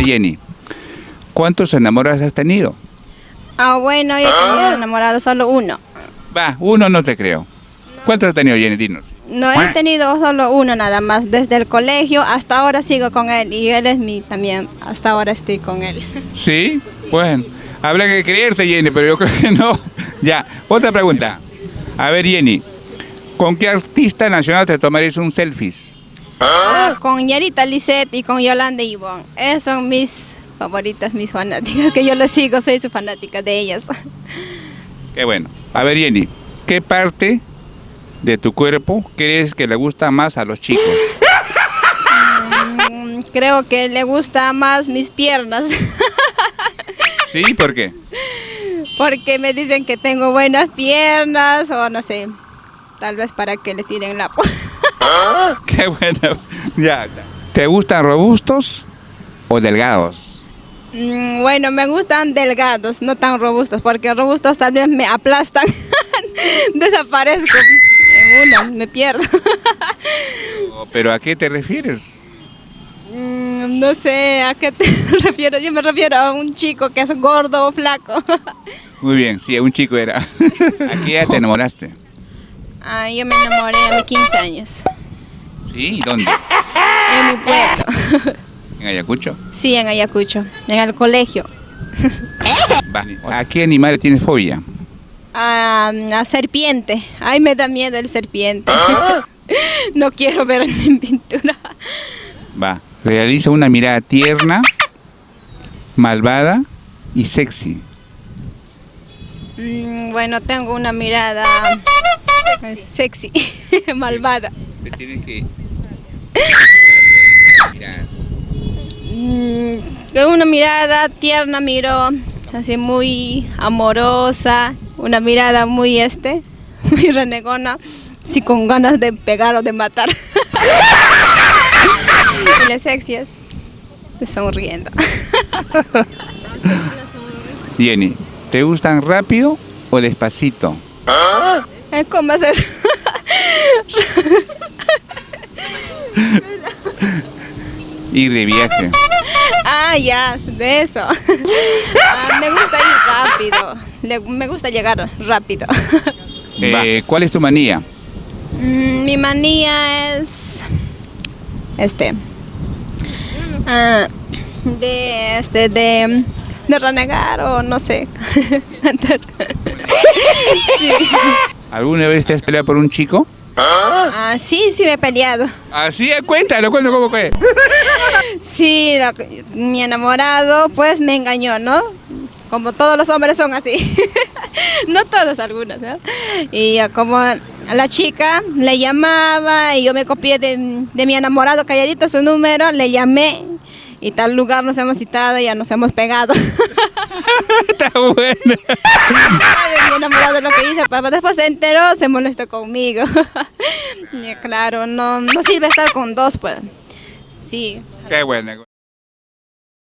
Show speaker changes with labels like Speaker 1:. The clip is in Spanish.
Speaker 1: Jenny, ¿cuántos enamorados has tenido?
Speaker 2: Bueno, yo he tenido enamorado solo uno.
Speaker 1: Va, uno no te creo. ¿Cuántos has tenido, Jenny? Dinos.
Speaker 2: No he tenido solo uno nada más. Desde el colegio hasta ahora sigo con él y él es mi también. Hasta ahora estoy con él.
Speaker 1: ¿Sí? Bueno, habrá que creerte, Jenny, pero yo creo que no. Ya, otra pregunta. A ver, Jenny, ¿con qué artista nacional te tomarías un selfie?
Speaker 2: Con Yarita Lisset y con Yolanda Ivonne. Esas son mis favoritas, mis fanáticas, que yo les sigo, soy su fanática de ellas.
Speaker 1: Qué bueno. A ver, Jenny, ¿qué parte de tu cuerpo crees que le gusta más a los chicos?
Speaker 2: Creo que le gusta más mis piernas.
Speaker 1: ¿Sí? ¿Por qué?
Speaker 2: Porque me dicen que tengo buenas piernas o no sé, tal vez para que le tiren la...
Speaker 1: Qué bueno. Ya. ¿Te gustan robustos o delgados?
Speaker 2: Bueno, me gustan delgados, no tan robustos, porque robustos tal vez me aplastan, desaparezco, en una, me pierdo.
Speaker 1: ¿Pero a qué te refieres?
Speaker 2: No sé a qué te refieres, yo me refiero a un chico que es gordo o flaco.
Speaker 1: Muy bien, sí, un chico era. ¿A qué edad te enamoraste?
Speaker 2: Yo me enamoré a mis 15 años,
Speaker 1: ¿Sí? ¿Y dónde?
Speaker 2: en mi pueblo.
Speaker 1: ¿En Ayacucho?
Speaker 2: Sí, en Ayacucho, en el colegio.
Speaker 1: Va. ¿A qué animal tienes fobia?
Speaker 2: A serpiente, ay me da miedo el serpiente. No quiero ver en pintura.
Speaker 1: Va. Realiza una mirada tierna, malvada y sexy.
Speaker 2: Bueno, tengo una mirada sexy, malvada.
Speaker 1: Te tienes que...
Speaker 2: Una mirada tierna, miro, así muy amorosa, una mirada muy muy renegona, sí con ganas de pegar o de matar. Y las sexias, sonriendo.
Speaker 1: Jenny, ¿te gustan rápido o despacito?
Speaker 2: ¿Cómo es eso?
Speaker 1: Ir de viaje.
Speaker 2: Ya, de eso. Me gusta ir rápido, me gusta llegar rápido.
Speaker 1: ¿Cuál es tu manía?
Speaker 2: Mi manía es de renegar o no sé. Sí.
Speaker 1: ¿Alguna vez te has peleado por un chico?
Speaker 2: Sí, me he peleado.
Speaker 1: Así, cuéntalo, cómo fue.
Speaker 2: Sí, mi enamorado pues me engañó, ¿no? Como todos los hombres son así. No todos, algunos, ¿no? Y como a la chica le llamaba y yo me copié de mi enamorado calladito su número, le llamé y tal lugar nos hemos citado y ya nos hemos pegado.
Speaker 1: Está bueno.
Speaker 2: Mi enamorado lo que hice, papá después se enteró, se molestó conmigo. Y claro, no sirve estar con dos, pues. Sí.
Speaker 1: Qué bueno.